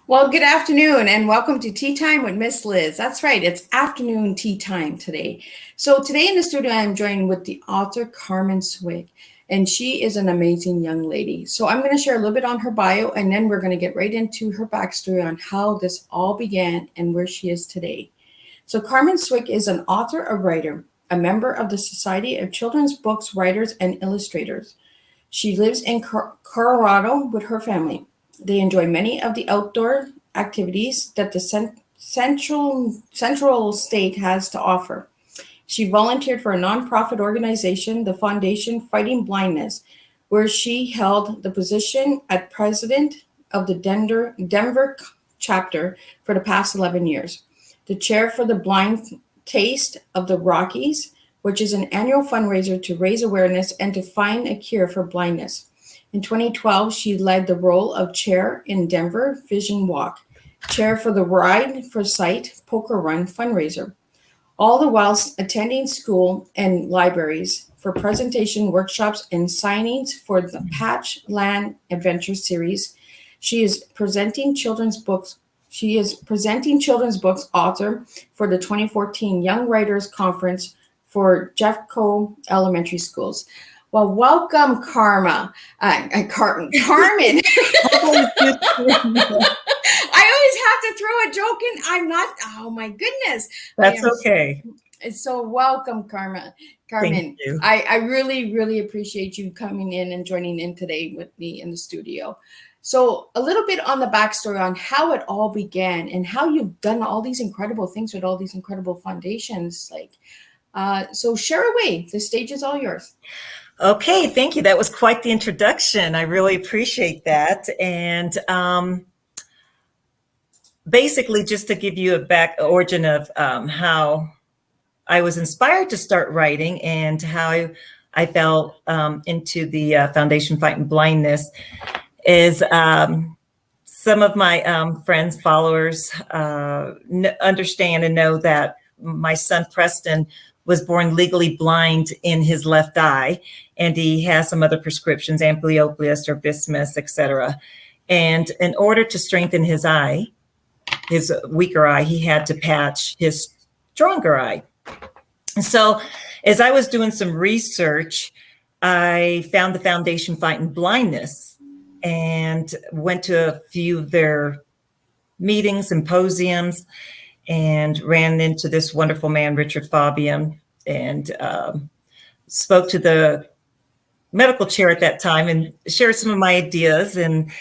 Well, good afternoon and welcome to Tea Time with Miss Liz. That's right, it's afternoon tea time today. So today in the studio, I'm joined with the author Carmen Swick, and she is an amazing young lady. So I'm going to share a little bit on her bio, and then we're going to get right into her backstory on how this all began and where she is today. So Carmen Swick is an author, a writer, a member of the Society of Children's Books Writers and Illustrators. She lives in Colorado with her family. They enjoy many of the outdoor activities that the central state has to offer. She volunteered for a nonprofit organization, the Foundation Fighting Blindness, where she held the position as president of the Denver chapter for the past 11 years, the chair for the Blind Taste of the Rockies, which is an annual fundraiser to raise awareness and to find a cure for blindness. In 2012, she led the role of chair in Denver Vision Walk, chair for the Ride for Sight Poker Run fundraiser, all the while attending school and libraries for presentation workshops and signings for the Patch Land Adventure series. She is presenting children's books author for the 2014 Young Writers Conference for Jeffco Elementary Schools. Well, welcome, Carmen. I always have to throw a joke in. I'm not. Oh my goodness. That's okay. So welcome, Carmen. Thank you. I really, really appreciate you coming in and joining in today with me in the studio. So a little bit on the backstory on how it all began and how you've done all these incredible things with all these incredible foundations. So share away. The stage is all yours. Okay, thank you. That was quite the introduction. I really appreciate that. And basically, just to give you a back origin of how I was inspired to start writing and how I fell into the Foundation Fighting Blindness is some of my friends, followers understand and know that my son Preston was born legally blind in his left eye, and he has some other prescriptions, amblyopia, strabismus, etc. And in order to strengthen his eye, his weaker eye, he had to patch his stronger eye. So as I was doing some research, I found the Foundation Fighting Blindness and went to a few of their meetings, symposiums, and ran into this wonderful man, Richard Fabian, and spoke to the medical chair at that time and shared some of my ideas. And,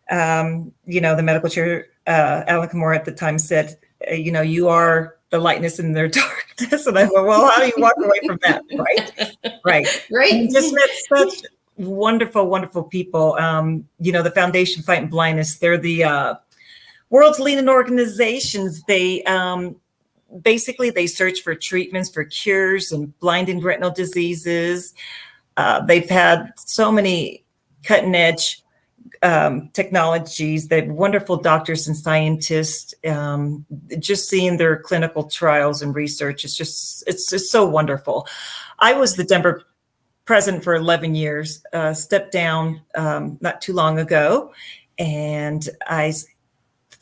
the medical chair, Alan Kimura at the time said, you are the lightness in their darkness. And I thought, well, how do you walk away from that? Right. And just met such wonderful, wonderful people. The Foundation Fighting Blindness, they're the world's leading organizations. They basically they search for treatments for cures and blind and retinal diseases. They've had so many cutting edge technologies. They have wonderful doctors and scientists. Just seeing their clinical trials and research, it's just so wonderful. I was the Denver president for 11 years, stepped down not too long ago, and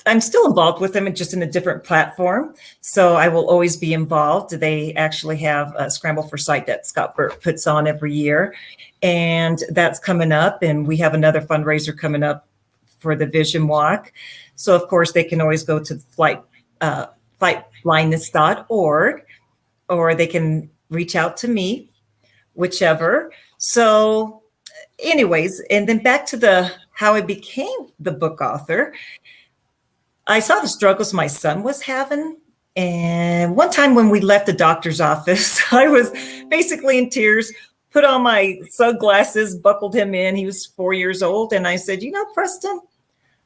I'm still involved with them, just in a different platform. So I will always be involved. They actually have a Scramble for Sight that Scott Burt puts on every year. And that's coming up. And we have another fundraiser coming up for the Vision Walk. So, of course, they can always go to fightblindness.org, or they can reach out to me, whichever. So anyways, and then back to how I became the book author. I saw the struggles my son was having. And one time when we left the doctor's office, I was basically in tears, put on my sunglasses, buckled him in. He was 4 years old. And I said, Preston,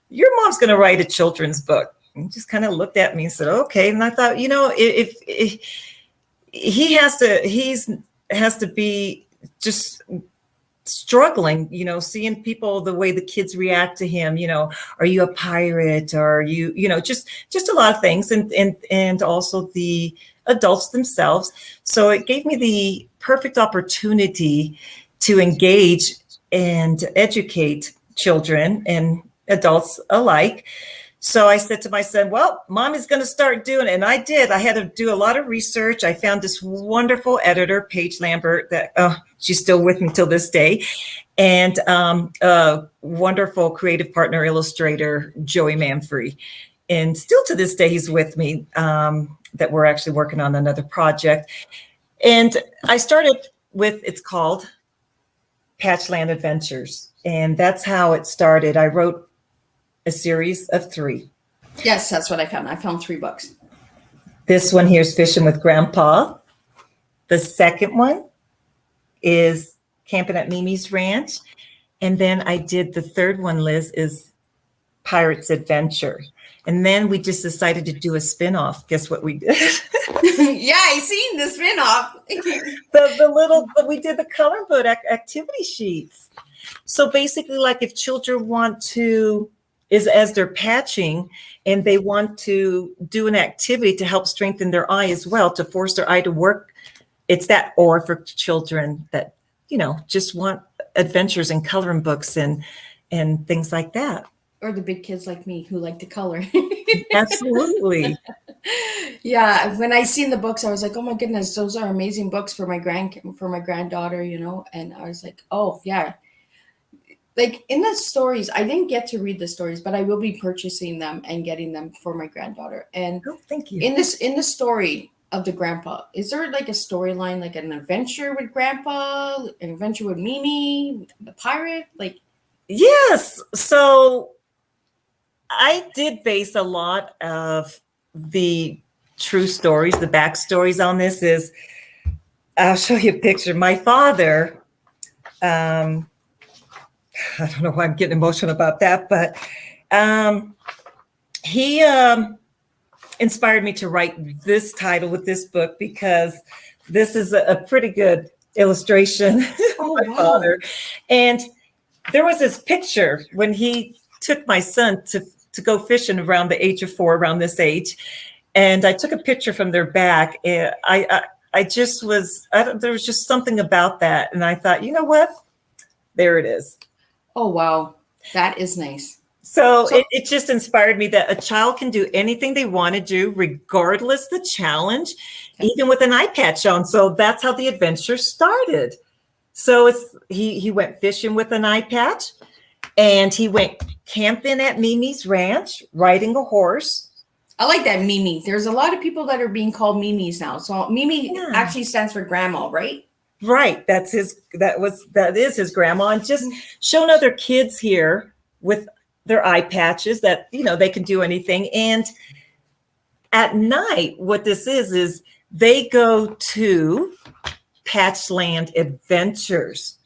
your mom's going to write a children's book. And he just kind of looked at me and said, okay. And I thought, if he has to be just struggling, seeing people, the way the kids react to him, are you a pirate? Or are you, just a lot of things. And also the adults themselves. So it gave me the perfect opportunity to engage and educate children and adults alike. So I said to my son, well, mom is going to start doing it. And I did. I had to do a lot of research. I found this wonderful editor, Paige Lambert, that she's still with me till this day. And a wonderful creative partner, illustrator, Joey Manfrey. And still to this day, he's with me, that we're actually working on another project. And I started with, it's called Patchland Adventures. And that's how it started. I wrote a series of 3. Yes, that's what I found. I found 3 books. This one here is Fishing with Grandpa. The second one is Camping at Mimi's Ranch. And then I did the third one, Liz, is Pirate's Adventure. And then we just decided to do a spinoff. Guess what we did? Yeah, I seen the spinoff. We did the color book activity sheets. So basically, like if children want to, as they're patching and they want to do an activity to help strengthen their eye as well, to force their eye to work, it's that, or for children that, just want adventures and coloring books and things like that. Or the big kids like me who like to color. Absolutely. Yeah. When I seen the books, I was like, oh my goodness, those are amazing books for my granddaughter, and I was like, oh yeah. Like in the stories, I didn't get to read the stories, but I will be purchasing them and getting them for my granddaughter. And thank you. In the story of the grandpa, is there like a storyline, like an adventure with grandpa, an adventure with Mimi, the pirate? Like, yes. So I did base a lot of the true stories, the backstories on this. I'll show you a picture. My father, I don't know why I'm getting emotional about that, but he inspired me to write this title with this book, because this is a pretty good illustration of my father. And there was this picture when he took my son to go fishing around the age of 4, around this age. And I took a picture from their back. And I just was, there was just something about that. And I thought, you know what? There it is. Oh, wow. That is nice. So it just inspired me that a child can do anything they want to do, regardless the challenge, even with an eye patch on. So that's how the adventure started. So he went fishing with an eye patch. And he went camping at Mimi's ranch, riding a horse. I like that, Mimi. There's a lot of people that are being called Mimis now. So Mimi Yeah. actually stands for grandma, right? Right. That is his grandma. And just showing other kids here with their eye patches that, they can do anything. And at night, what this is they go to Patchland Adventures.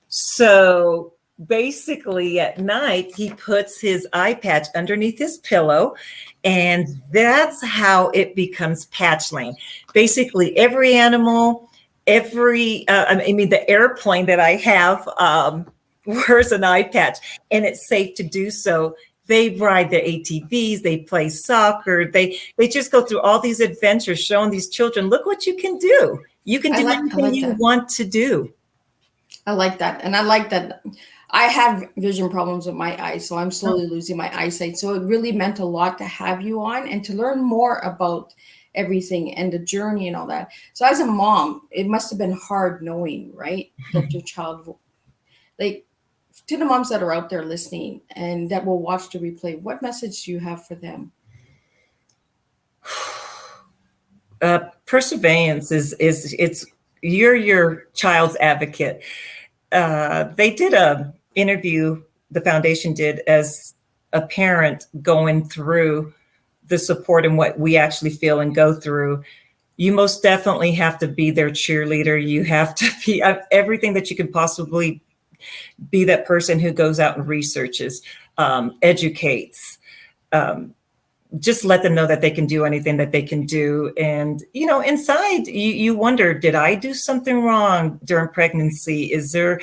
So basically at night, he puts his eye patch underneath his pillow, and that's how it becomes Patchland. Basically, every animal, the airplane that I have wears an eye patch, and it's safe to do so. They ride their ATVs, they play soccer, they just go through all these adventures, showing these children, look what you can do. You can do anything you want to do. I like that. And I like that. I have vision problems with my eyes, so I'm slowly losing my eyesight. So it really meant a lot to have you on and to learn more about everything and the journey and all that. So as a mom, it must have been hard knowing, right, that your child, like, to the moms that are out there listening and that will watch the replay, what message do you have for them? Perseverance is you're your child's advocate. They did a interview, the foundation did, as a parent going through the support and what we actually feel and go through. You most definitely have to be their cheerleader. You have to be everything that you can possibly be, that person who goes out and researches, educates, just let them know that they can do anything that they can do. And, inside you wonder, did I do something wrong during pregnancy? Is there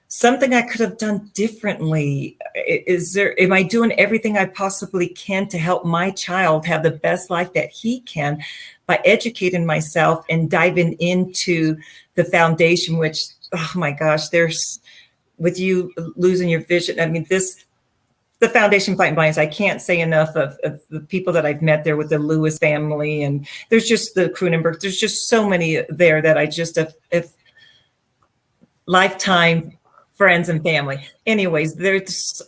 something I could have done differently? Am I doing everything I possibly can to help my child have the best life that he can by educating myself and diving into the foundation, which, oh my gosh, with you losing your vision. I mean, the Foundation Fighting Blindness, I can't say enough of the people that I've met there with the Lewis family, and there's just the Cronenberg. There's just so many there that I just have lifetime friends and family. Anyways, there's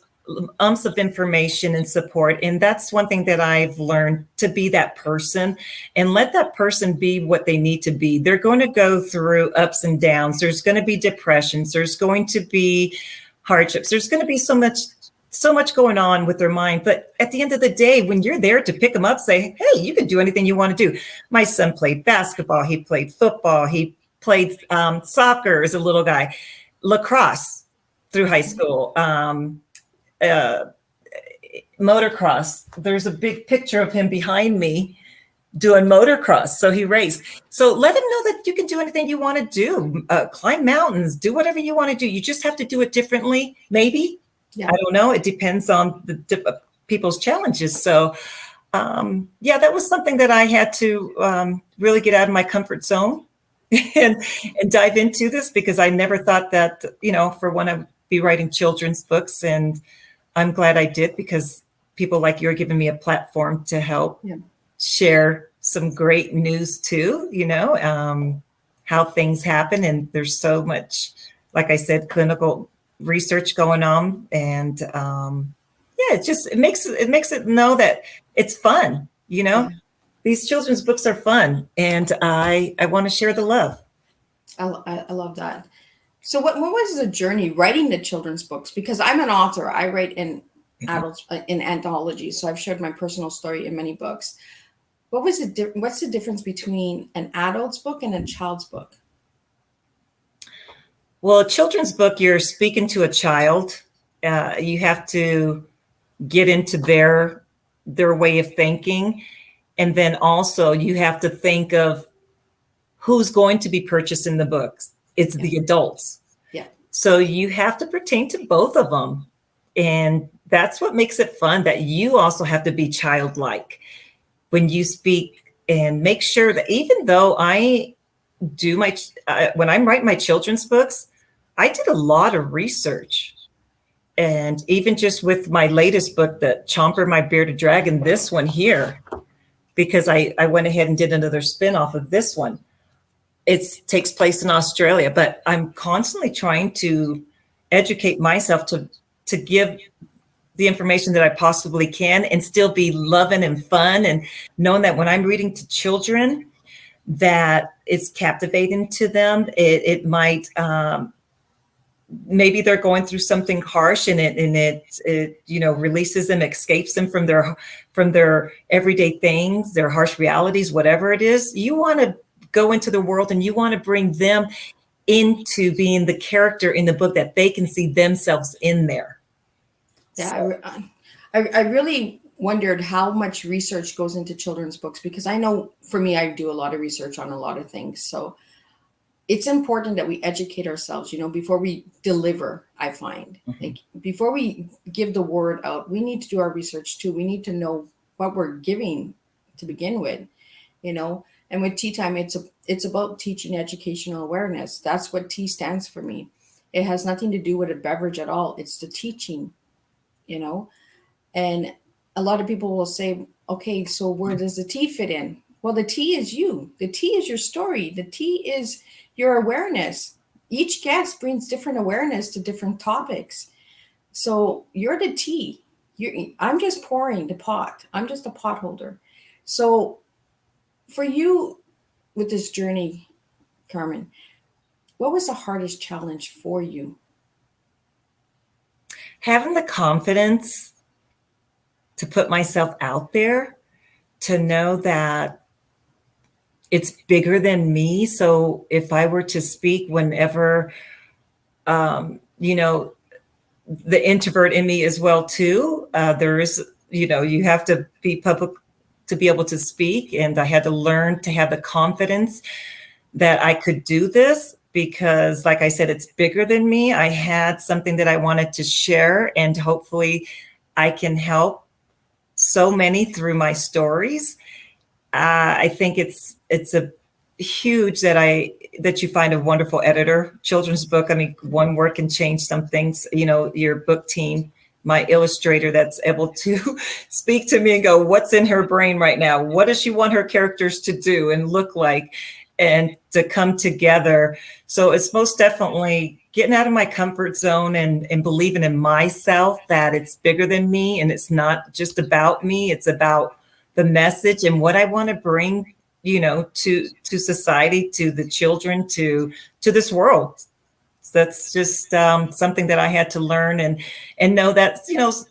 of information and support. And that's one thing that I've learned, to be that person and let that person be what they need to be. They're going to go through ups and downs. There's going to be depressions. There's going to be hardships. There's going to be so much going on with their mind. But at the end of the day, when you're there to pick them up, say, hey, you can do anything you want to do. My son played basketball. He played football. He played soccer as a little guy, lacrosse through high school, motocross. There's a big picture of him behind me doing motocross. So he raced. So let him know that you can do anything you want to do. Climb mountains, do whatever you want to do. You just have to do it differently, maybe. Yeah. I don't know. It depends on the people's challenges. So, that was something that I had to really get out of my comfort zone and dive into this, because I never thought that, for one, I'd be writing children's books. And I'm glad I did, because people like you are giving me a platform to help share some great news too, how things happen. And there's so much, like I said, clinical research going on. And it makes it know that it's fun, These children's books are fun, and I want to share the love. I love that. So what was the journey writing the children's books? Because I'm an author. I write in adults in anthologies. So I've shared my personal story in many books. What's the difference between an adult's book and a child's book? Well, a children's book, you're speaking to a child. You have to get into their way of thinking. And then also you have to think of who's going to be purchasing the books. It's the adults. Yeah. So you have to pertain to both of them. And that's what makes it fun, that you also have to be childlike when you speak, and make sure that even though I do when I'm writing my children's books, I did a lot of research. And even just with my latest book, the Chomper, My Bearded Dragon, this one here, because I went ahead and did another spin-off of this one. It takes place in Australia, but I'm constantly trying to educate myself to to give the information that I possibly can and still be loving and fun, and knowing that when I'm reading to children, that it's captivating to them. It might, maybe they're going through something harsh, and it releases them, escapes them from their everyday things, their harsh realities, whatever it is. You want to go into the world and you want to bring them into being the character in the book, that they can see themselves in there. Yeah, I really wondered how much research goes into children's books, because I know for me, I do a lot of research on a lot of things. So it's important that we educate ourselves, before we deliver. I find like before we give the word out, we need to do our research too. We need to know what we're giving to begin with, and with Tea Time, it's about teaching educational awareness. That's what tea stands for me. It has nothing to do with a beverage at all. It's the teaching, and a lot of people will say, okay, so where does the tea fit in? Well, the tea is you. The tea is your story. The tea is your awareness. Each guest brings different awareness to different topics. So you're the tea. I'm just pouring the pot. I'm just a pot holder. So for you with this journey, Carmen, what was the hardest challenge for you? Having the confidence to put myself out there, to know that it's bigger than me. So if I were to speak whenever, the introvert in me as well too, there is, you have to be public to be able to speak. And I had to learn to have the confidence that I could do this, because like I said, it's bigger than me. I had something that I wanted to share, and hopefully I can help so many through my stories. I think it's a huge that you find a wonderful editor. Children's book, I mean, one word can change some things. Your book team, my illustrator that's able to speak to me and go, what's in her brain right now? What does she want her characters to do and look like, and to come together? So it's most definitely getting out of my comfort zone and believing in myself, that it's bigger than me, and it's not just about me. It's about the message and what I want to bring, to society, to the children, to this world. So that's just something that I had to learn and know that,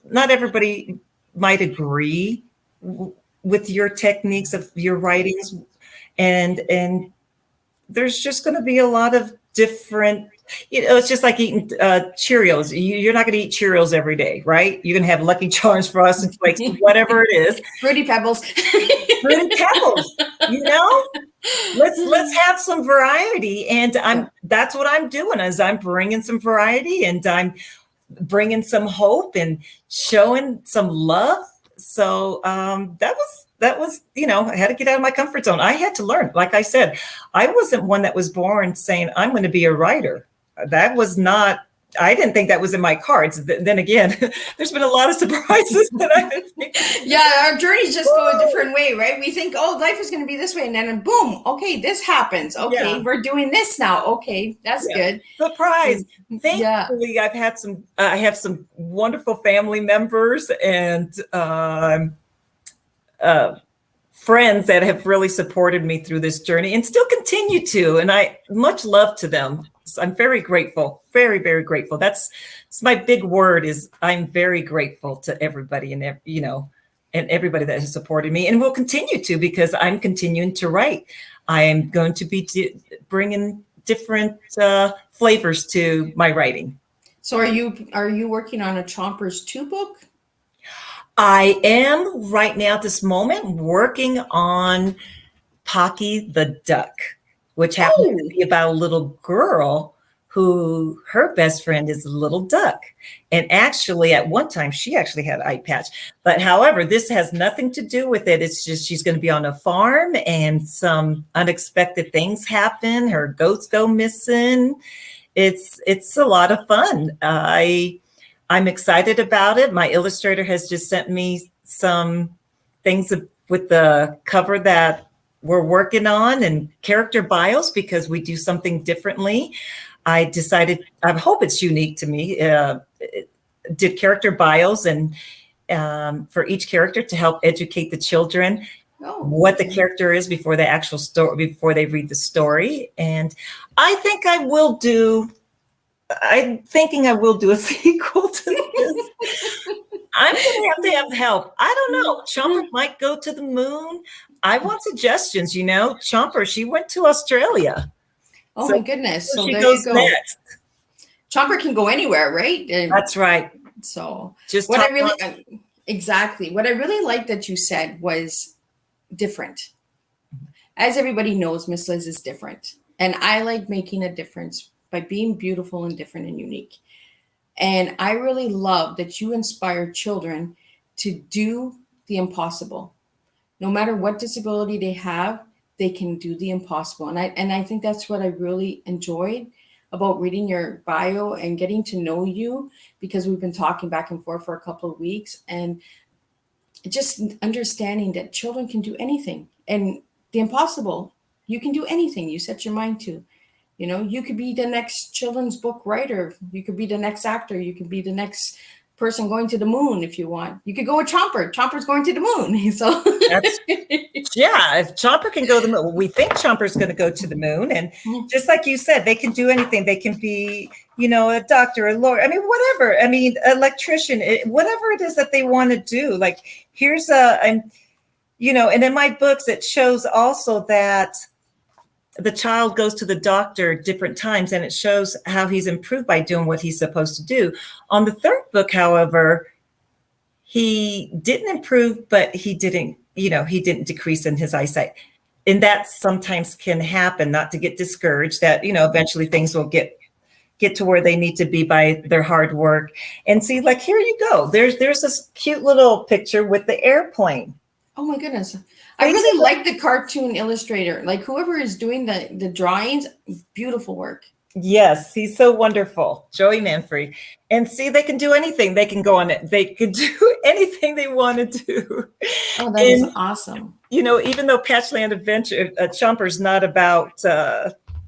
not everybody might agree with your techniques of your writings, and there's just going to be a lot of different, it's just like eating Cheerios. You're not going to eat Cheerios every day, right? You're going to have Lucky Charms, Frosted Flakes, whatever it is. Fruity Pebbles. Fruity Pebbles, Let's have some variety. And that's what I'm doing, is I'm bringing some variety, and I'm bringing some hope and showing some love. So that was, I had to get out of my comfort zone. I had to learn. Like I said, I wasn't one that was born saying I'm going to be a writer. That was not, I didn't think that was in my cards. Then again, there's been a lot of surprises that I didn't think. Yeah, our journeys just go a different way, right? We think, oh, life is going to be this way. And then boom, okay, this happens. Okay, We're doing this now. Okay, that's good. Surprise. Thankfully, I have some wonderful family members and friends that have really supported me through this journey and still continue to. And much love to them. So I'm very grateful, very, very grateful. That's my big word, is I'm very grateful to everybody and everybody that has supported me and will continue to, because I'm continuing to write. I am going to be bringing different flavors to my writing. So are you working on a Chompers 2 book? I am right now at this moment working on Pocky the Duck, which happens to be about a little girl who her best friend is a little duck. And actually at one time she actually had an eye patch. But however, this has nothing to do with it. It's just she's going to be on a farm and some unexpected things happen. Her goats go missing. It's a lot of fun. I'm excited about it. My illustrator has just sent me some things with the cover that we're working on and character bios, because we do something differently. I decided, I hope it's unique to me. did character bios and for each character to help educate the children what the character is before the actual story, before they read the story. And I think I'm thinking I will do a sequel to this. I'm going to have help. I don't know. Chomper might go to the moon. I want suggestions. Chomper, she went to Australia. Oh, so my goodness. So she there goes you go. Next. Chomper can go anywhere, right? And that's right. So just what I really liked that you said was different. As everybody knows, Miss Liz is different. And I like making a difference by being beautiful and different and unique. And I really love that you inspire children to do the impossible. No matter what disability they have, they can do the impossible. And I think that's what I really enjoyed about reading your bio and getting to know you, because we've been talking back and forth for a couple of weeks, and just understanding that children can do anything, and the impossible, you can do anything you set your mind to. You could be the next children's book writer. You could be the next actor. You could be the next person going to the moon if you want. You could go with Chomper. Chomper's going to the moon. So if Chomper can go to the moon, we think Chomper's going to go to the moon. And just like you said, they can do anything. They can be, a doctor, a lawyer. Whatever. Electrician, whatever it is that they want to do. Like here's and in my books, it shows also that the child goes to the doctor different times, and it shows how he's improved by doing what he's supposed to do. On the third book, however, he didn't improve, but he didn't decrease in his eyesight. And that sometimes can happen, not to get discouraged, that, eventually things will get to where they need to be by their hard work. And see, like, here you go. There's this cute little picture with the airplane. Oh my goodness. I really like the cartoon illustrator. Like whoever is doing the drawings, beautiful work. Yes, he's so wonderful, Joey Manfrey. And see, they can do anything. They can go on it. They can do anything they want to do. Oh, that is awesome. Even though Patchland Adventure, Chomper's not about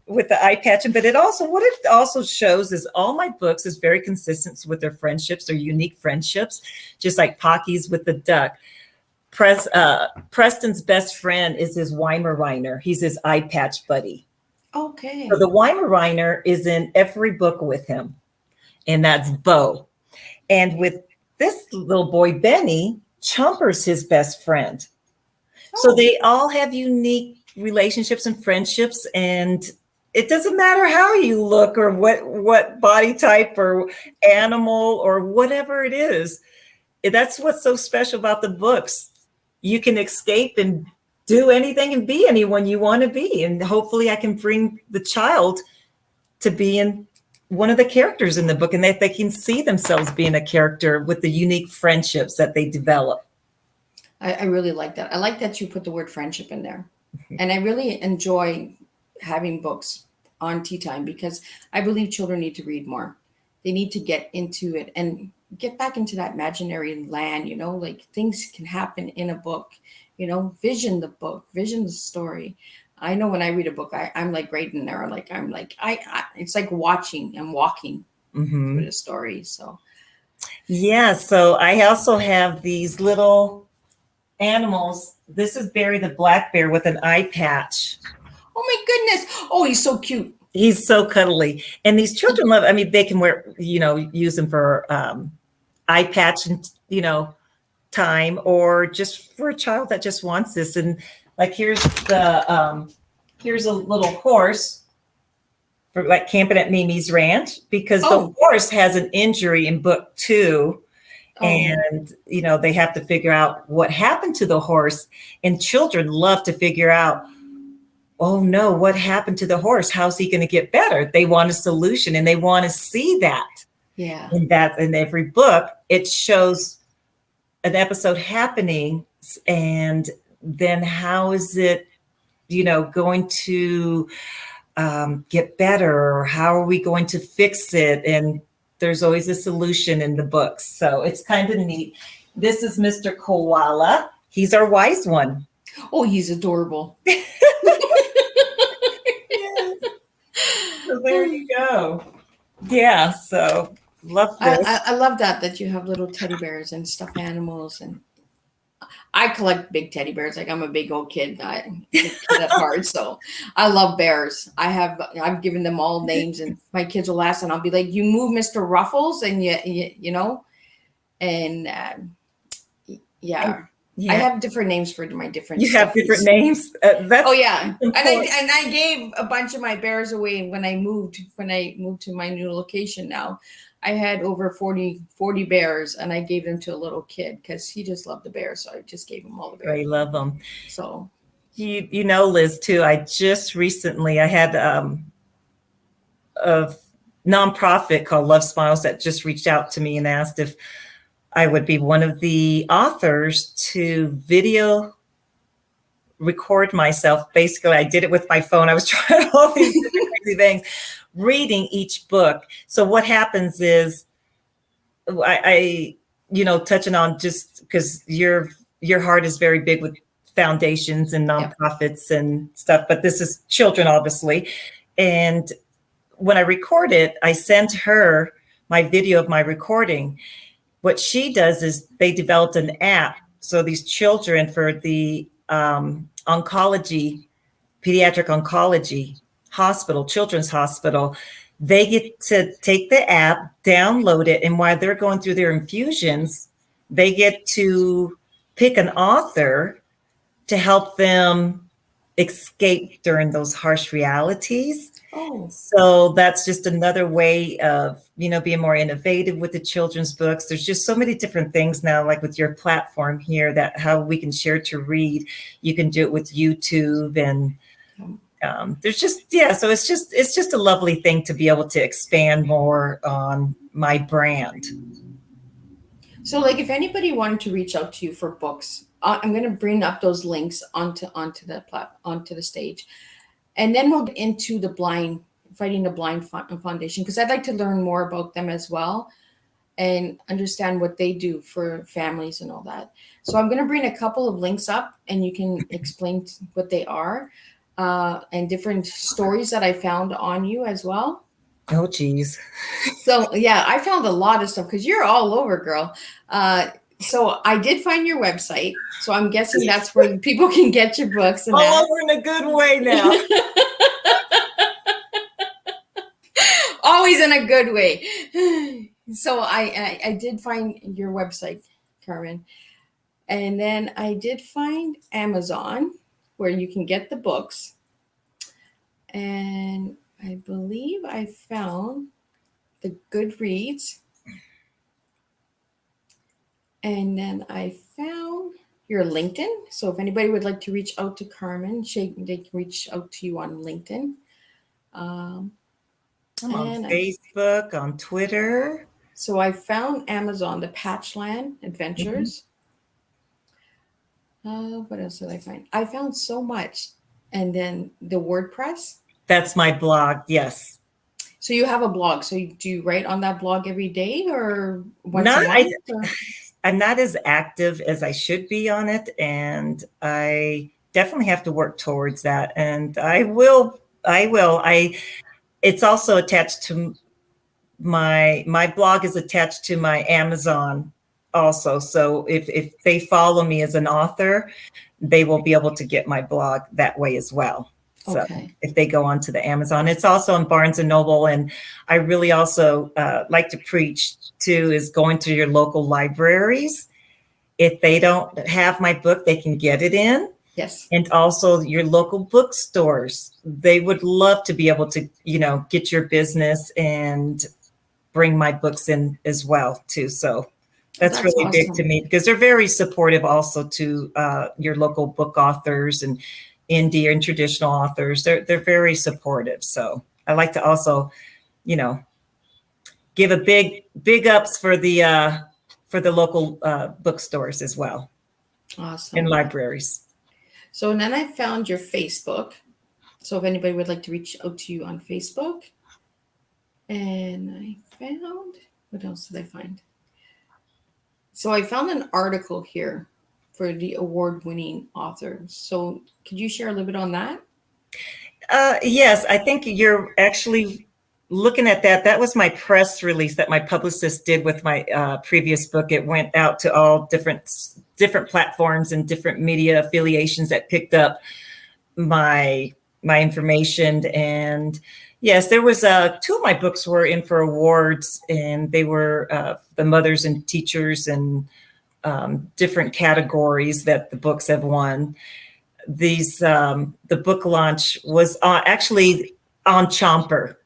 with the eye patching, but what it also shows is all my books is very consistent with their friendships, their unique friendships, just like Pocky's with the duck. Preston's best friend is his Weimaraner. He's his eye patch buddy. Okay. So the Weimaraner is in every book with him, and that's Bo. And with this little boy, Benny, Chomper's his best friend. Oh. So they all have unique relationships and friendships, and it doesn't matter how you look or what body type or animal or whatever it is. That's what's so special about the books. You can escape and do anything and be anyone you want to be. And hopefully I can bring the child to be in one of the characters in the book, and that they can see themselves being a character with the unique friendships that they develop. I really like that. I like that you put the word friendship in there. And I really enjoy having books on Tea Time, because I believe children need to read more. They need to get into it and get back into that imaginary land, like things can happen in a book, vision the book, vision the story. I know when I read a book, I'm like right in there. Like, it's like watching and walking through the story. So. Yeah. So I also have these little animals. This is Barry the black bear with an eye patch. Oh my goodness. Oh, he's so cute. He's so cuddly. And these children love, they can wear, use them for eye patch and, time, or just for a child that just wants this. And like, here's a little horse for like camping at Mimi's Ranch, because the horse has an injury in book 2. And, they have to figure out what happened to the horse, and children love to figure out, oh no, what happened to the horse? How's he going to get better? They want a solution, and they want to see that. Yeah. And that in every book, it shows an episode happening, and then how is it, going to get better, or how are we going to fix it? And there's always a solution in the books. So it's kind of neat. This is Mr. Koala. He's our wise one. Oh, he's adorable. So there you go. Yeah. So love this. I love that you have little teddy bears and stuffed animals, and I collect big teddy bears. Like I'm a big old kid. I'm a kid at heart, so I love bears. I've given them all names, and my kids will ask, and I'll be like, "You move, Mr. Ruffles," and you know, and yeah. Yeah. I have different names for my different. You have different stuffies. names. That's Oh yeah, important. and I gave a bunch of my bears away when I moved to my new location. Now I had over 40 bears, and I gave them to a little kid because he just loved the bears, so I just gave him all the bears. I love them. So You know, Liz, too. I just recently I had a nonprofit called Love Smiles that just reached out to me and asked if I would be one of the authors to video record myself. Basically, I did it with my phone. I was trying all these different crazy things, reading each book. So what happens is I touching on, just because your heart is very big with foundations and nonprofits and stuff, but this is children, obviously. And when I record it, I sent her my video of my recording. What she does is they developed an app. So these children, for the oncology, pediatric oncology hospital, children's hospital, they get to take the app, download it, and while they're going through their infusions, they get to pick an author to help them escape during those harsh realities. Oh. So that's just another way of, being more innovative with the children's books. There's just so many different things now, like with your platform here, that how we can share to read. You can do it with YouTube, and there's just, so it's just a lovely thing to be able to expand more on my brand. So like if anybody wanted to reach out to you for books, I'm going to bring up those links onto the stage. And then we'll get into the Fighting the Blind Foundation, because I'd like to learn more about them as well and understand what they do for families and all that. So I'm going to bring a couple of links up, and you can explain what they are and different stories that I found on you as well. Oh, geez. So, yeah, I found a lot of stuff because you're all over, girl. So I did find your website. So I'm guessing that's where people can get your books. And all over in a good way now. Always in a good way. So I did find your website, Carmen. And then I did find Amazon, where you can get the books. And I believe I found the Goodreads. And then I found your LinkedIn. So if anybody would like to reach out to Carmen, they can reach out to you on LinkedIn. I'm on Facebook, on Twitter. So I found Amazon, the Patchland Adventures. What else did I find? I found so much. And then the WordPress. That's my blog, yes. So you have a blog. So do you write on that blog every day or once a month? I'm not as active as I should be on it, and I definitely have to work towards that. And I will. It's also attached to my blog is attached to my Amazon also. So if they follow me as an author, they will be able to get my blog that way as well. So okay. If they go onto the Amazon, it's also on Barnes and Noble. And I really also like to preach too, is going to your local libraries. If they don't have my book, they can get it in. Yes. And also your local bookstores. They would love to be able to, get your business and bring my books in as well too. So that's really awesome. big to me, because they're very supportive also to your local book authors and indie and traditional authors. They're very supportive. So I like to also, give a big ups for the local bookstores as well. Awesome. And libraries. So then I found your Facebook. So if anybody would like to reach out to you on Facebook. And I found, what else did I find? So I found an article here for the award-winning author. So could you share a little bit on that? Yes, I think you're actually looking at that, that was my press release that my publicist did with my previous book. It went out to all different platforms and different media affiliations that picked up my information. And yes, there was 2 of my books were in for awards, and they were the mothers and teachers and different categories that the books have won. These the book launch was actually on Chomper.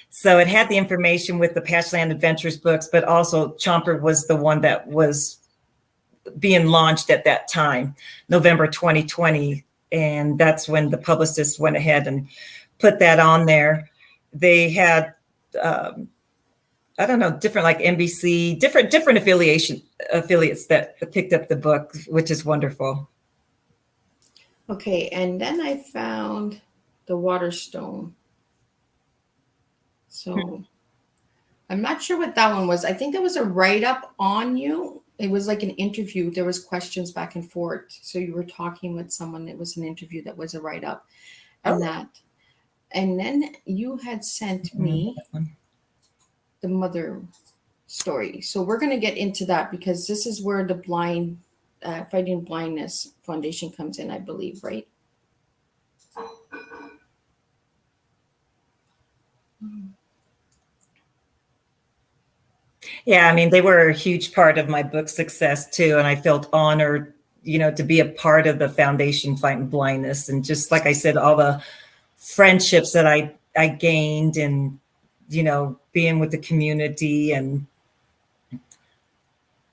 So it had the information with the Patchland Adventures books, but also Chomper was the one that was being launched at that time, November 2020. And that's when the publicist went ahead and put that on there. They had, I don't know, different like NBC, different affiliates that picked up the book, which is wonderful. Okay, and then I found the Waterstone. So I'm not sure what that one was. I think there was a write-up on you. It was like an interview. There was questions back and forth. So you were talking with someone. It was an interview that was a write-up and that. And then you had sent me the mother story. So we're going to get into that because this is where the Fighting Blindness Foundation comes in, I believe, right? Yeah, I mean, they were a huge part of my book success too. And I felt honored, to be a part of the Foundation Fighting Blindness. And just like I said, all the friendships that I gained and, being with the community, and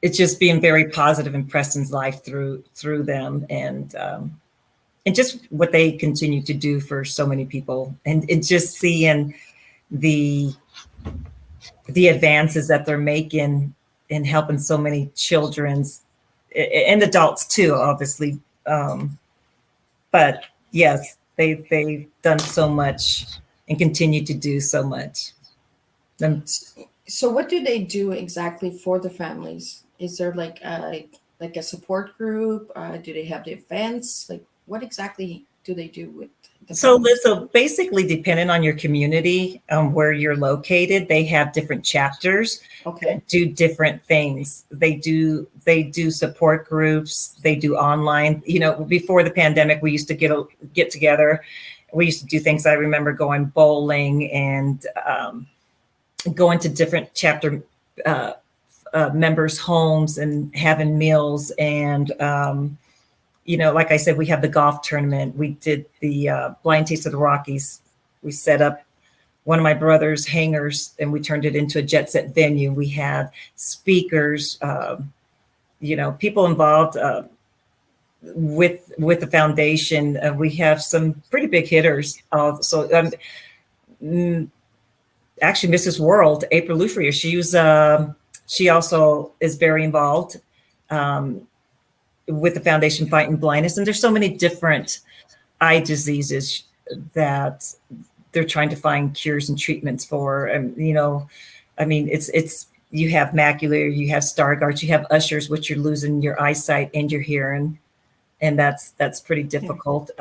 it's just being very positive in Preston's life through them, and just what they continue to do for so many people, and just seeing the advances that they're making in helping so many children's and adults too, obviously. But yes, they've done so much and continue to do so much. So what do they do exactly for the families? Is there like a support group? Do they have the events? Like what exactly do they do with the families? So basically, depending on your community, where you're located, they have different chapters. Okay. That do different things. They do support groups. They do online. Before the pandemic, we used to get together. We used to do things. I remember going bowling and going to different chapter members' homes and having meals. And like I said, we have the golf tournament. We did the blind taste of the Rockies. We set up one of my brother's hangars and we turned it into a jet set venue. We had speakers, people involved with the foundation. We have some pretty big hitters. Actually, Mrs. World, April Lufria, she also is very involved with the Foundation Fighting Blindness. And there's so many different eye diseases that they're trying to find cures and treatments for. And, it's you have macular, you have Stargardts, you have Ushers, which you're losing your eyesight and your hearing. And that's pretty difficult.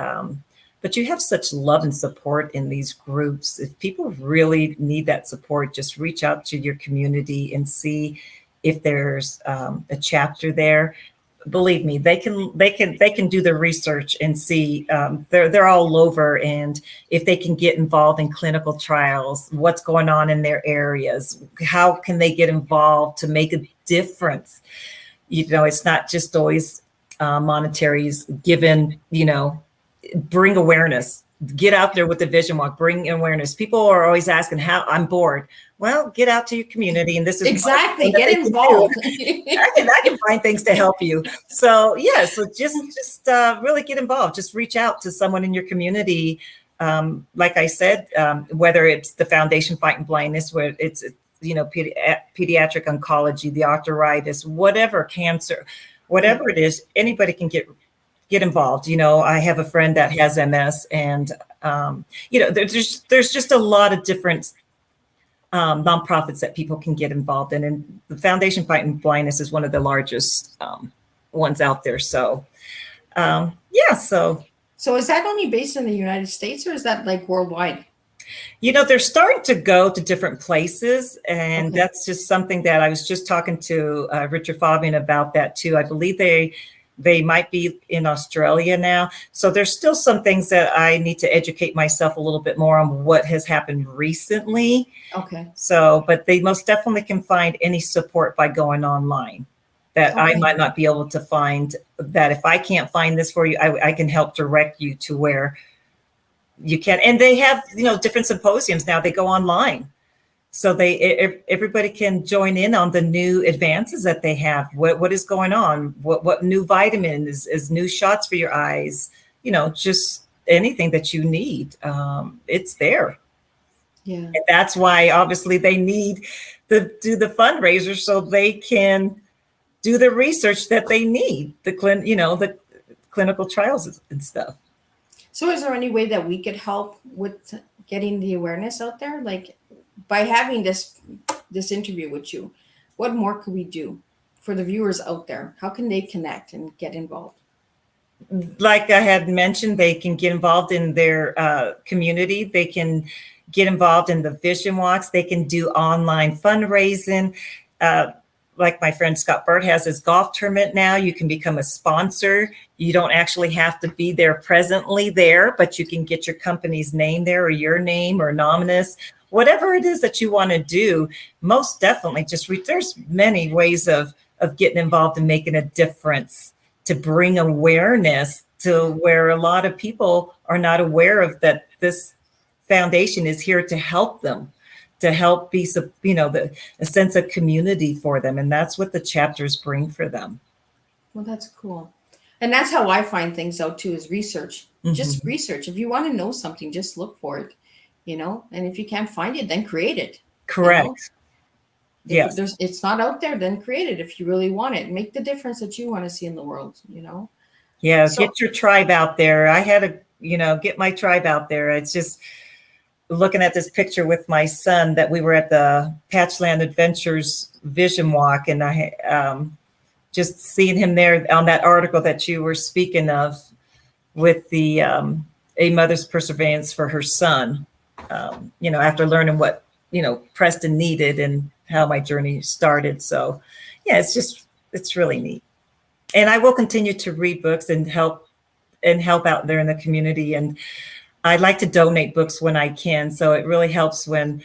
But you have such love and support in these groups. If people really need that support, just reach out to your community and see if there's a chapter there. Believe me, they can do the research and see. They're all over, and if they can get involved in clinical trials, what's going on in their areas, how can they get involved to make a difference? It's not just always monetaries given. Bring awareness. Get out there with the vision walk. Bring awareness. People are always asking how I'm bored. Well, get out to your community, and this is exactly get involved. I can find things to help you. So yeah, so just really get involved. Just reach out to someone in your community. Like I said, whether it's the Foundation Fighting Blindness, where it's pediatric oncology, the arthritis, whatever, cancer, whatever it is, anybody can get involved. I have a friend that has MS, and there's just a lot of different nonprofits that people can get involved in, and the Foundation Fighting Blindness is one of the largest ones out there. So So is that only based in the United States, or is that like worldwide? They're starting to go to different places, and Okay. that's just something that I was just talking to Richard Fabian about that too. I believe they might be in Australia now. So there's still some things that I need to educate myself a little bit more on what has happened recently. Okay. So, but they most definitely can find any support by going online that I Okay. might not be able to find. That if I can't find this for you, I can help direct you to where you can. And they have, different symposiums now. They go online. So everybody can join in on the new advances that they have. What is going on? What new vitamin is new shots for your eyes? Just anything that you need. It's there. Yeah. And that's why obviously they need to do the fundraiser so they can do the research that they need, the clinical trials and stuff. So is there any way that we could help with getting the awareness out there? Like by having this interview with you, what more could we do for the viewers out there? How can they connect and get involved? Like I had mentioned, they can get involved in their community. They can get involved in the vision walks. They can do online fundraising. Like my friend Scott Bird has his golf tournament now. You can become a sponsor. You don't actually have to be there presently there, but you can get your company's name there or your name or anonymous, whatever it is that you want to do. Most definitely there's many ways of getting involved and making a difference, to bring awareness to where a lot of people are not aware of that this foundation is here to help them, to help be, a sense of community for them. And that's what the chapters bring for them. Well, that's cool. And that's how I find things out too, is research. Just research. If you want to know something, just look for it, and if you can't find it, then create it. Correct. If it's not out there, then create it if you really want it. Make the difference that you want to see in the world, Yeah, get your tribe out there. I had to, get my tribe out there. It's just looking at this picture with my son that we were at the Patchland Adventures Vision Walk, and I just seeing him there on that article that you were speaking of with the A Mother's Perseverance for her son, after learning what, Preston needed and how my journey started. So yeah, it's really neat. And I will continue to read books and help out there in the community. And I like to donate books when I can. So it really helps when,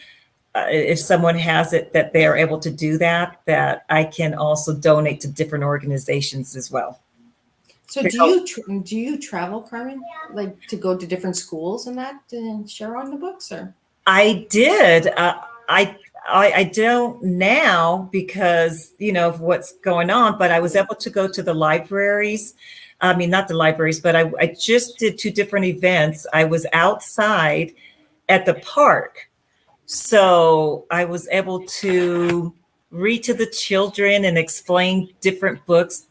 if someone has it, that they are able to do that I can also donate to different organizations as well. So do you travel, Carmen, like to go to different schools and that to share on the books, or? I did. I don't now because, of what's going on, but I was able to go to the libraries. I mean, not the libraries, but I just did 2 different events. I was outside at the park. So I was able to read to the children and explain different books,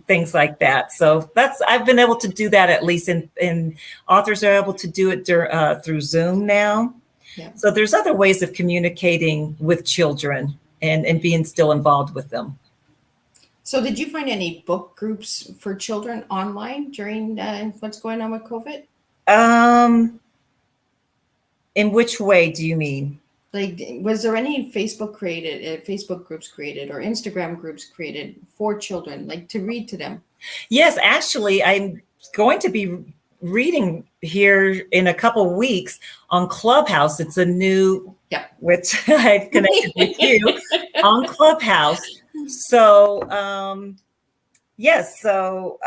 things like that. So I've been able to do that, at least, and authors are able to do it through Zoom now. Yeah. So there's other ways of communicating with children and being still involved with them. So did you find any book groups for children online during what's going on with COVID? In which way do you mean? Like, was there any Facebook groups created or Instagram groups created for children, like to read to them? Yes, actually, I'm going to be reading here in a couple weeks on Clubhouse. It's a new, which I've connected with you on Clubhouse. So, yes. So,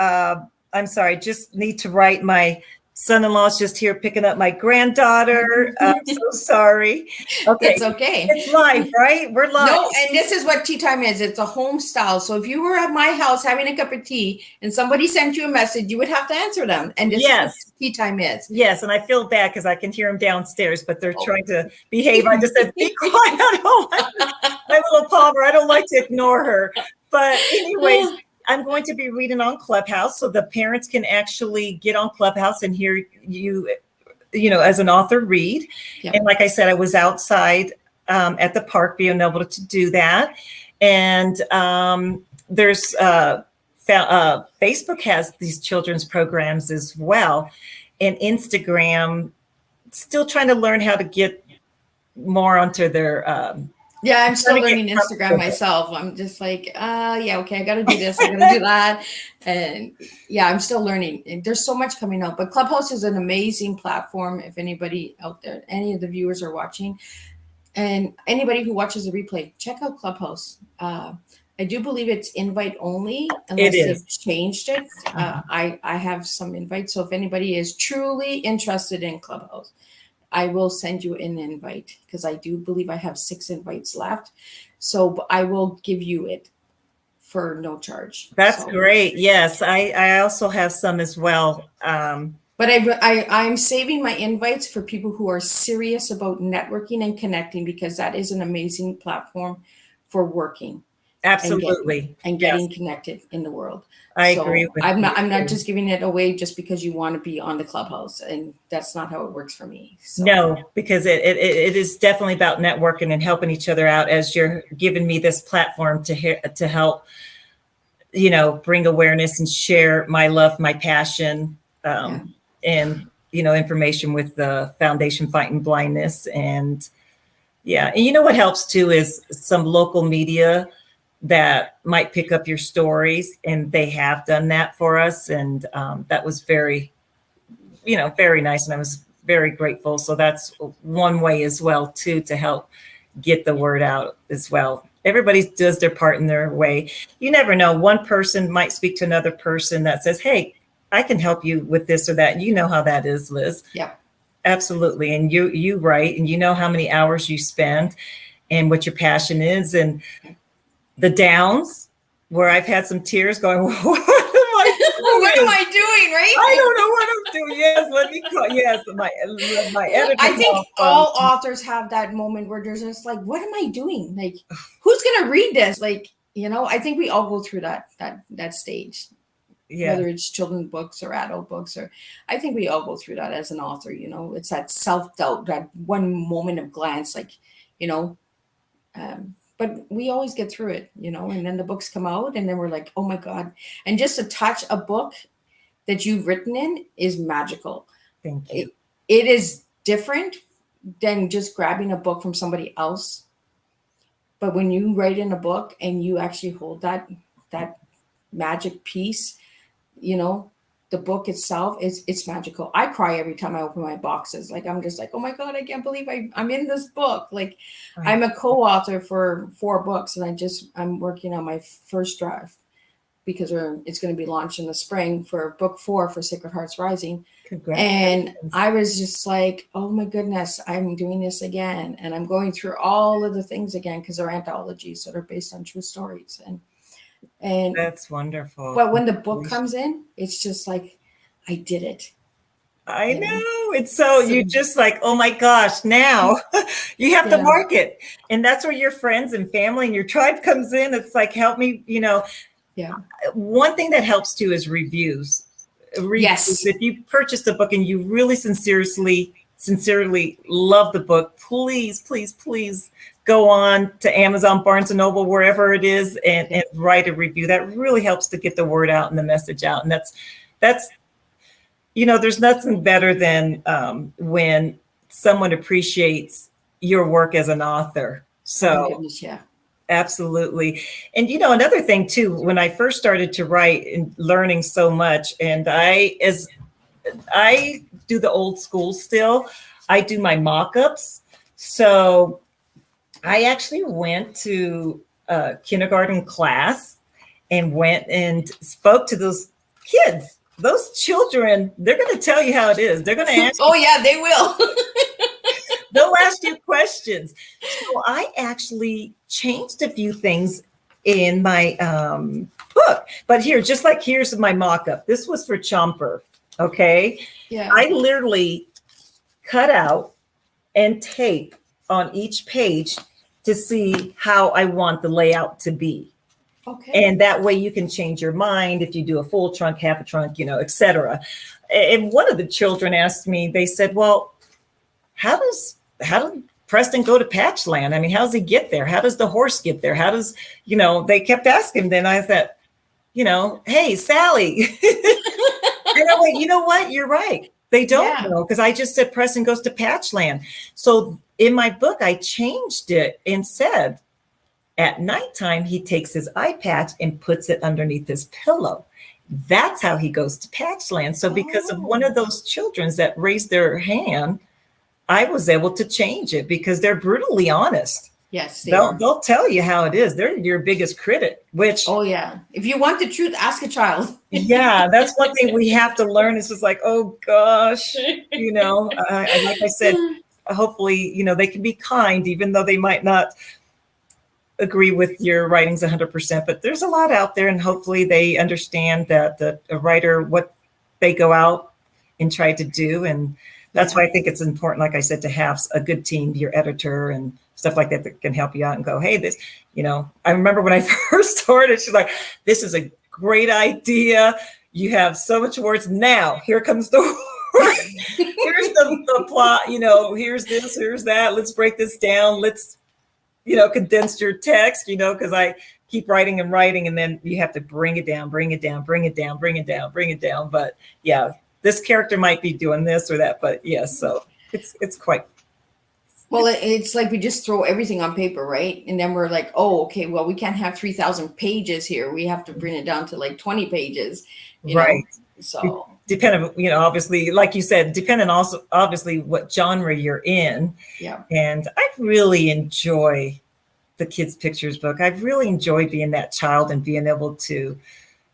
I'm sorry, just need to write. My son-in-law's just here picking up my granddaughter. I'm so sorry. Okay. It's okay. It's live, right? We're live. No, and this is what tea time is. It's a home style. So if you were at my house having a cup of tea and somebody sent you a message, you would have to answer them. And this is what tea time is. Yes, and I feel bad because I can hear them downstairs, but they're trying to behave. I just said, be quiet. My little Palmer, I don't like to ignore her. But anyways, I'm going to be reading on Clubhouse so the parents can actually get on Clubhouse and hear you, as an author read. Yep. And like I said, I was outside at the park being able to do that. And there's Facebook has these children's programs as well. And Instagram still trying to learn how to get more onto their Yeah, I'm still trying to learning get Instagram comfortable. myself. I'm just like, yeah, okay, I got to do this, I got to do that. And yeah, I'm still learning. And there's so much coming out. But Clubhouse is an amazing platform. If anybody out there, any of the viewers are watching, and anybody who watches the replay, check out Clubhouse. I do believe it's invite only unless It they've is. changed it. I have some invites. So if anybody is truly interested in Clubhouse, I will send you an invite because I do believe I have 6 invites left. So I will give you it for no charge. That's So, great. Yes, I also have some as well. but I'm saving my invites for people who are serious about networking and connecting because that is an amazing platform for working Absolutely. and getting connected in the world. I So agree with I'm you. not just giving it away just because you want to be on the Clubhouse, and that's not how it works for me. So. No, because it is definitely about networking and helping each other out as you're giving me this platform to help, bring awareness and share my love, my passion, and, information with the Foundation Fighting Blindness. And yeah. And what helps too is some local media that might pick up your stories, and they have done that for us. And that was very, very nice. And I was very grateful. So that's one way as well too, to help get the word out as well. Everybody does their part in their way. You never know. One person might speak to another person that says, hey, I can help you with this or that. You know how that is, Liz. Yep. Absolutely. And you write, and you know how many hours you spend and what your passion is, and the downs where I've had some tears going, what am I doing? What am I doing, right? I don't know what I'm doing. Yes, let me call. Yes, my editor. I think all authors have that moment where they're just like, what am I doing? Like, who's gonna read this? Like, I think we all go through that stage. Yeah. Whether it's children's books or adult books, or I think we all go through that as an author. It's that self-doubt, that one moment of glance, like, but we always get through it, and then the books come out and then we're like, oh my God. And just to touch a book that you've written in is magical. Thank you. It is different than just grabbing a book from somebody else. But when you write in a book and you actually hold that magic piece, the book itself it's magical. I cry every time I open my boxes. Like, I'm just like, oh my God, I can't believe I'm in this book. Like, right. I'm a co-author for 4 books, and I'm working on my first draft because it's going to be launched in the spring for book 4 for Sacred Hearts Rising. And I was just like, oh my goodness, I'm doing this again. And I'm going through all of the things again because they're anthologies that are based on true stories. And that's wonderful. But when the book comes in, it's just like, I did it. I know. It's so you're just like, oh my gosh, now you have to market. And that's where your friends and family and your tribe comes in. It's like, help me, Yeah. One thing that helps too is reviews. Yes. If you purchased a book and you really sincerely love the book, please go on to Amazon, Barnes & Noble, wherever it is, and write a review. That really helps to get the word out and the message out. And that's there's nothing better than when someone appreciates your work as an author. So, oh goodness, yeah. Absolutely. And another thing too, when I first started to write and learning so much, and I do the old school still, I do my mock-ups. So I actually went to a kindergarten class and went and spoke to those kids. Those children, they're going to tell you how it is. They're going to ask oh yeah, they will. They'll ask you questions. So I actually changed a few things in my book. But here's my mock-up. This was for Chomper, okay? Yeah. I literally cut out and tape on each page to see how I want the layout to be. Okay. And that way you can change your mind if you do a full trunk, half a trunk, et cetera. And one of the children asked me, they said, well, how does Preston go to Patchland? I mean, how does he get there? How does the horse get there? How does, they kept asking. Then I thought, hey, Sally. And I went, you know what? You're right. They don't Yeah. know, because I just said Preston goes to Patchland. So in my book, I changed it and said, at nighttime, he takes his eye patch and puts it underneath his pillow. That's how he goes to Patchland. So because of one Oh. of those children that raised their hand, I was able to change it because they're brutally honest. Yes, they They'll are. they'll tell you how it is. They're your biggest critic, which Oh yeah. If you want the truth, ask a child. yeah, that's one thing we have to learn. It's just like, oh gosh, like I said, hopefully, they can be kind, even though they might not agree with your writings 100%, but there's a lot out there, and hopefully they understand that a writer, what they go out and try to do. And that's why I think it's important, like I said, to have a good team, your editor and stuff like that, that can help you out and go, hey, this, I remember when I first started, she's like, this is a great idea. You have so much words. Now, here comes the word. Here's the plot, here's this, here's that. Let's break this down. Let's condense your text, because I keep writing and writing, and then you have to bring it down, bring it down, bring it down, bring it down, bring it down. But yeah, this character might be doing this or that, but yes, so it's quite. Well, it's like we just throw everything on paper, right? And then we're like, oh, okay, well, we can't have 3,000 pages here. We have to bring it down to like 20 pages, Right. So depending, obviously, like you said, depending also obviously what genre you're in. Yeah. And I really enjoy the kids' pictures book. I really enjoy being that child and being able to,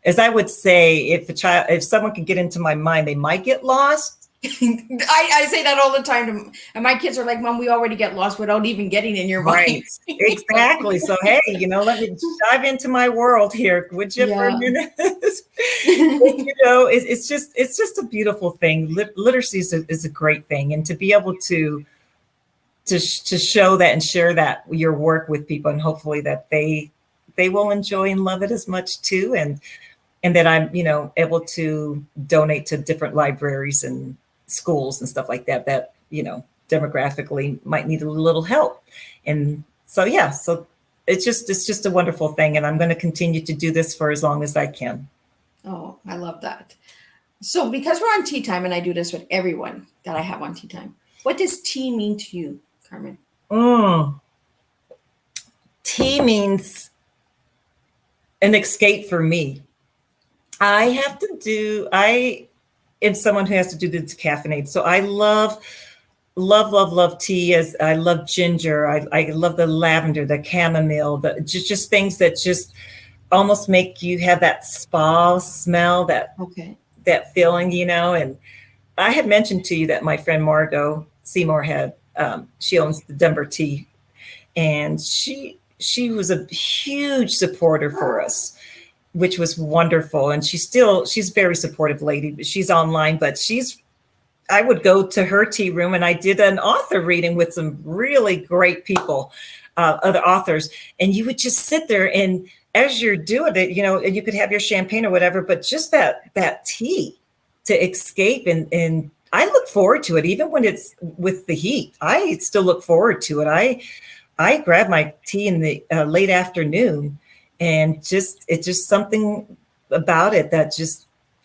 as I would say, if someone can get into my mind, they might get lost. I say that all the time, and my kids are like, Mom, we already get lost without even getting in your mind. Exactly. So, hey, let me dive into my world here, would you, for a minute? It's just a beautiful thing. Literacy is a great thing. And to be able to show that and share that your work with people, and hopefully that they will enjoy and love it as much too. And that I'm, able to donate to different libraries and schools and stuff like that, demographically might need a little help. And so, yeah, so it's just a wonderful thing. And I'm going to continue to do this for as long as I can. Oh, I love that. So because we're on tea time, and I do this with everyone that I have on tea time, what does tea mean to you, Carmen? Tea means an escape for me. I am someone who has to do the decaffeinated. So I love tea. As I love ginger. I love the lavender, the chamomile, just things that just almost make you have that spa smell, that feeling, And I had mentioned to you that my friend Margot Seymour she owns the Denver Tea, and she was a huge supporter for us, which was wonderful. And she's a very supportive lady, but she's online, but I would go to her tea room, and I did an author reading with some really great people, other authors. And you would just sit there, and as you're doing it, you could have your champagne or whatever, but just that tea to escape. And I look forward to it, even when it's with the heat. I still look forward to it. I grab my tea in the late afternoon, and it's just something about it that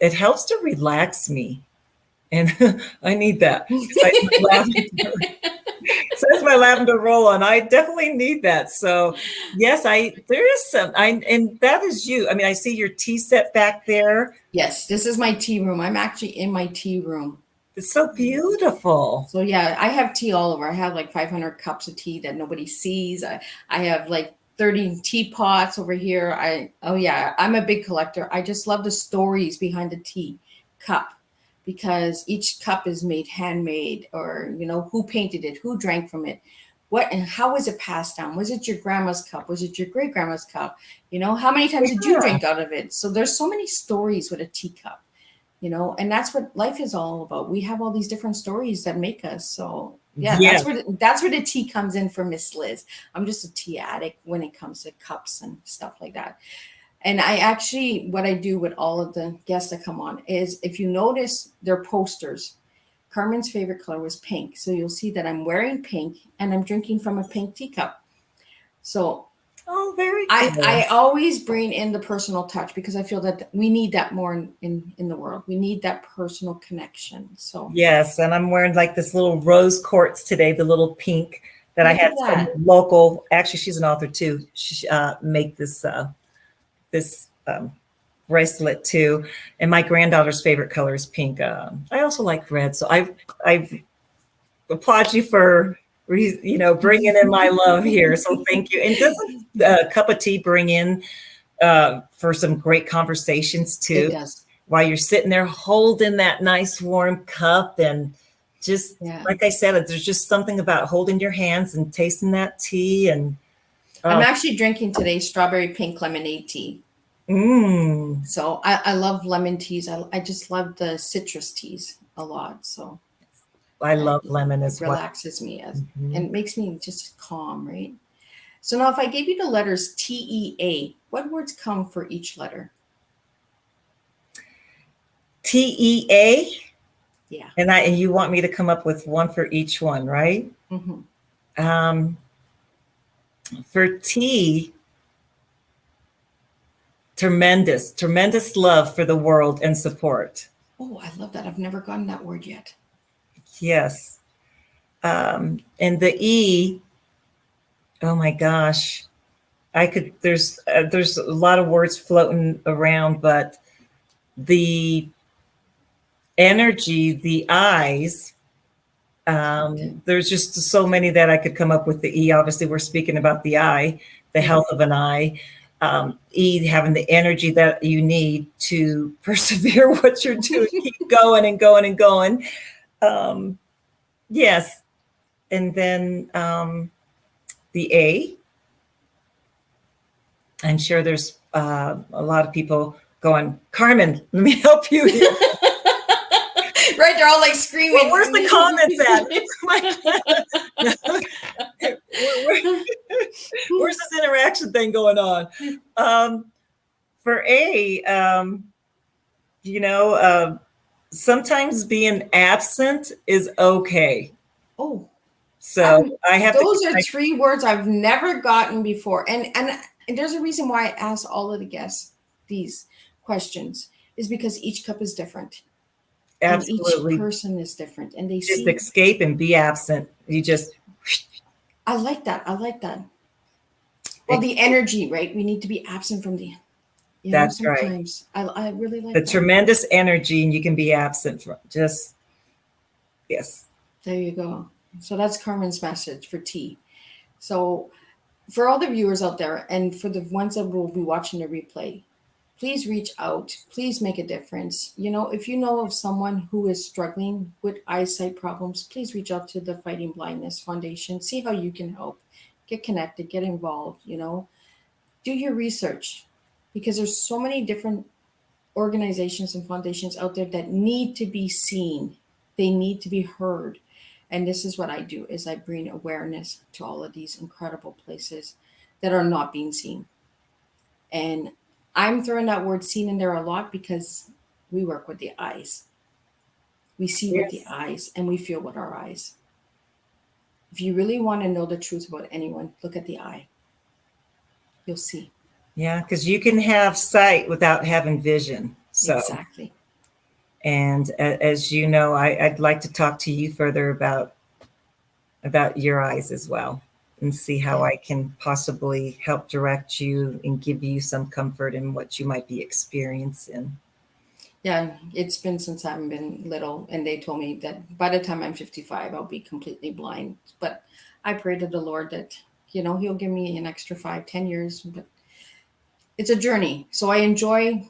it helps to relax me. And I need that. Since my lavender roll on, I definitely need that. So yes, there is some, and that is you. I mean, I see your tea set back there. Yes, this is my tea room. I'm actually in my tea room. It's so beautiful. So yeah, I have tea all over. I have like 500 cups of tea that nobody sees. I have like 30 teapots over here. I'm a big collector. I just love the stories behind the tea cup, because each cup is made handmade, or who painted it, who drank from it, what and how was it passed down? Was it your grandma's cup? Was it your great grandma's cup? How many times did you drink out of it? So there's so many stories with a teacup, and that's what life is all about. We have all these different stories that make us. So yeah. That's where the tea comes in for Miss Liz. I'm just a tea addict when it comes to cups and stuff like that. And what I do with all of the guests that come on is, if you notice their posters, Carmen's favorite color was pink. So you'll see that I'm wearing pink, and I'm drinking from a pink teacup. So Oh, very I cool. always bring in the personal touch because I feel that we need that more in the world. We need that personal connection. So Yes, and I'm wearing like this little rose quartz today, the little pink that I look had at some that. local. Actually, she's an author too. She make this bracelet too. And my granddaughter's favorite color is pink. I also like red, so I applaud you for bringing in my love here. So thank you. And doesn't a cup of tea bring in for some great conversations It too? does. While you're sitting there holding that nice warm cup and just Yeah. like I said, there's just something about holding your hands and tasting that tea and I'm oh, actually drinking today strawberry pink lemonade tea. mm, So I love lemon teas. I just love the citrus teas a lot. So I it, love lemon it as well. relaxes me Mhm. and makes me just calm, right? So now if I gave you the letters TEA, what words come for each letter? TEA, Yeah. and you want me to come up with one for each one, right? Mm-hmm. Um, for T, tremendous love for the world and support. Oh, I love that. I've never gotten that word yet. Yes. And the E, oh my gosh, there's a lot of words floating around, but the energy, the eyes, Okay. there's just so many that I could come up with. The E, obviously, we're speaking about the eye, the Yeah. health of an eye. E, having the energy that you need to persevere what you're doing, keep going and going and going. Um, yes. And then the A, I'm sure there's a lot of people going, Carmen, let me help you here. Right, they're all like Well, screaming. where's the comments at? Where's this interaction thing going on? For A, you know, sometimes being absent is okay. Oh, So I have to. those are three words I've never gotten before, and there's a reason why I ask all of the guests these questions is because each cup is different, and each Absolutely person is different, and they just see. escape and be absent. You just. I like that. I like that. Well, the energy, right? We need to be absent from the. That's right. Sometimes I really The like that. tremendous energy, and you can be absent from just. Yes. There you go. So that's Carmen's message for tea. So for all the viewers out there and for the ones that will be watching the replay, please reach out. Please make a difference. If you know of someone who is struggling with eyesight problems, please reach out to the Fighting Blindness Foundation. See how you can help. Get connected, get involved, do your research because there's so many different organizations and foundations out there that need to be seen. They need to be heard. And this is what I do is I bring awareness to all of these incredible places that are not being seen. And I'm throwing that word seen in there a lot because we work with the eyes. We see with the Yes. eyes and we feel with our eyes. If you really want to know the truth about anyone, look at the eye. You'll see. Yeah, because you can have sight without having vision. So, Exactly. and as you know, I'd like to talk to you further about your eyes as well and see how Yeah. I can possibly help direct you and give you some comfort in what you might be experiencing. Yeah, it's been since I've been little, and they told me that by the time I'm 55, I'll be completely blind. But I pray to the Lord that, He'll give me an extra 5, 10 years. But it's a journey. So I enjoy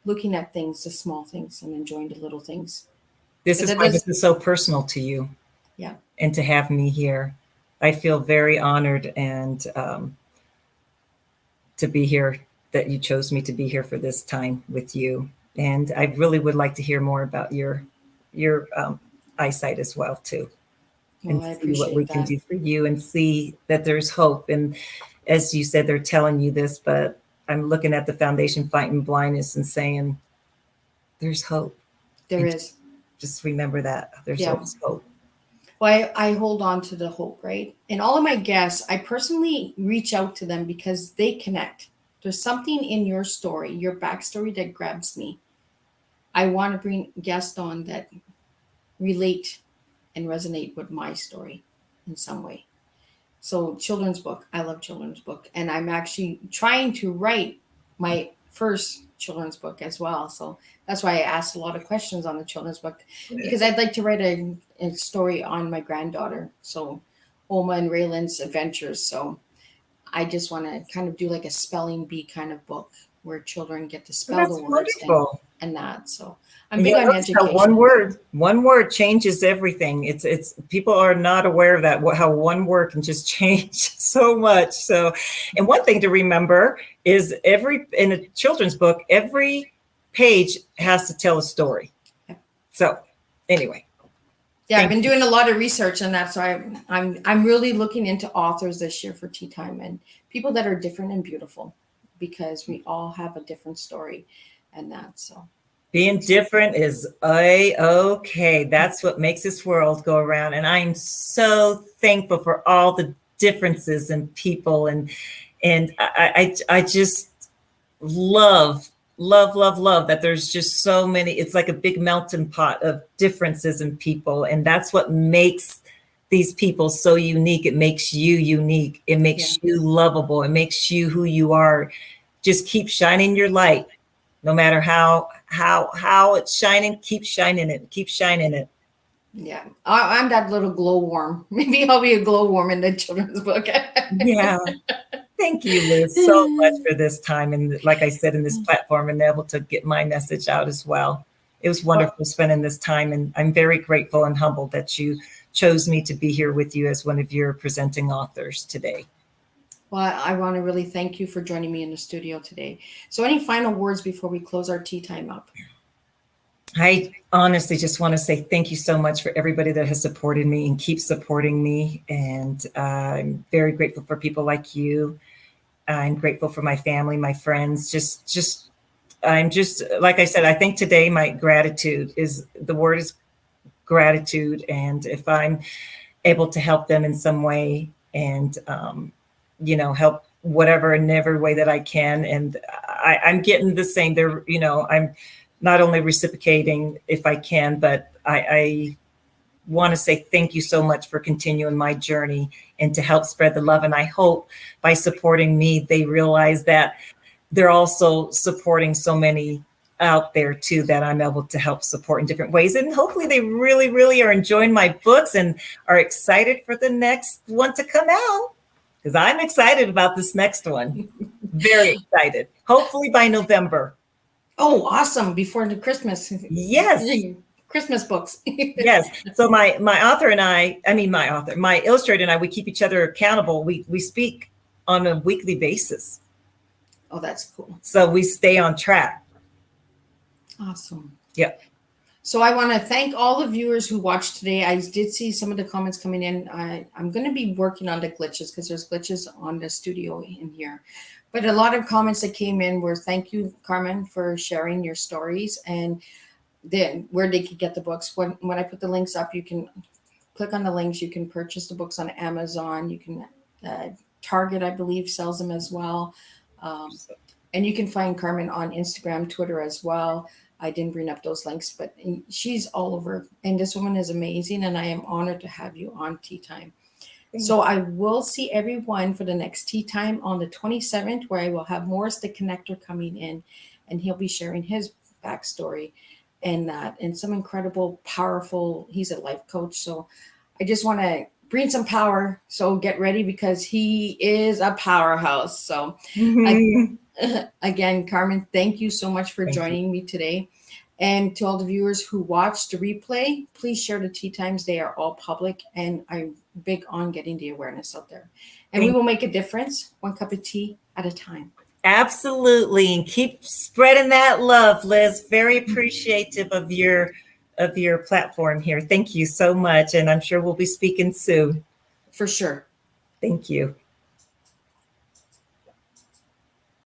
looking at things, the small things, and enjoying the little things. This But is that why does, this is so personal to you yeah, and to have me here. I feel very honored and to be here, that you chose me to be here for this time with you. And I really would like to hear more about your eyesight as well too, well, and I see what we appreciate can that. do for you and see that there's hope. And as you said, they're telling you this, but I'm looking at the Foundation Fighting Blindness and saying, there's hope. There And is. just remember that there's Yeah. always hope. Well, I hold on to the hope, right? And all of my guests, I personally reach out to them because they connect. There's something in your story, your backstory that grabs me. I want to bring guests on that relate and resonate with my story in some way. So children's book, I love children's book, and I'm actually trying to write my first children's book as well. So that's why I asked a lot of questions on the children's book because I'd like to write a story on my granddaughter. So Oma and Raylan's adventures. So I just want to kind of do like a spelling bee kind of book where children get to spell That's the words wonderful. and that. So I'm big Yeah, on notice how education. one word changes everything. It's people are not aware of that, how one word can just change so much. So, and one thing to remember is in a children's book, every page has to tell a story. So anyway. Yeah, I've been doing a lot of research on that, so I'm really looking into authors this year for Tea Time and people that are different and beautiful, because we all have a different story, and that so. Being different is okay. That's what makes this world go around, and I'm so thankful for all the differences in people, and I just love that there's just so many. It's like a big melting pot of differences in people, and that's what makes these people so unique. It makes you unique. It makes you lovable. It makes you who you are. Just keep shining your light, no matter how it's shining. Keep shining it. Yeah, I'm that little glow worm. Maybe I'll be a glow worm in the children's book. Yeah. Thank you, Liz, so much for this time. And like I said, in this platform, and able to get my message out as well. It was wonderful spending this time. And I'm very grateful and humbled that you chose me to be here with you as one of your presenting authors today. Well, I want to really thank you for joining me in the studio today. So any final words before we close our tea time up? I honestly just want to say thank you so much for everybody that has supported me and keeps supporting me. And I'm very grateful for people like you. I'm grateful for my family, my friends. I'm just, like I said, I think today my gratitude is, the word is gratitude. And if I'm able to help them in some way and, help whatever in every way that I can. And I'm getting the same there, I'm not only reciprocating if I can, but I want to say thank you so much for continuing my journey and to help spread the love. And I hope by supporting me, they realize that they're also supporting so many out there too, that I'm able to help support in different ways. And hopefully they really, really are enjoying my books and are excited for the next one to come out, because I'm excited about this next one. Very excited. Hopefully by November. Oh, awesome. Before the Christmas. Yes. Christmas books. Yes. So my illustrator and I, we keep each other accountable. We speak on a weekly basis. Oh, that's cool. So we stay on track. Awesome. Yeah. So I want to thank all the viewers who watched today. I did see some of the comments coming in. I'm going to be working on the glitches because there's glitches on the studio in here. But a lot of comments that came in were thank you, Carmen, for sharing your stories and then where they could get the books. When I put the links up, you can click on the links. You can purchase the books on Amazon. You can Target, I believe, sells them as well. And you can find Carmen on Instagram, Twitter as well. I didn't bring up those links, but she's all over. And this woman is amazing. And I am honored to have you on Tea Time. So I will see everyone for the next Tea Time on the 27th, where I will have Morris the Connector coming in, and he'll be sharing his backstory and that, and some incredible, powerful, he's a life coach. So I just want to bring some power. So get ready, because he is a powerhouse. So again, Carmen, thank you so much for joining me today. And to all the viewers who watched the replay, please share the Tea Times. They are all public, and I'm big on getting the awareness out there. And we will make a difference, one cup of tea at a time. Absolutely. And keep spreading that love, Liz. Very appreciative of your platform here. Thank you so much. And I'm sure we'll be speaking soon. For sure. Thank you.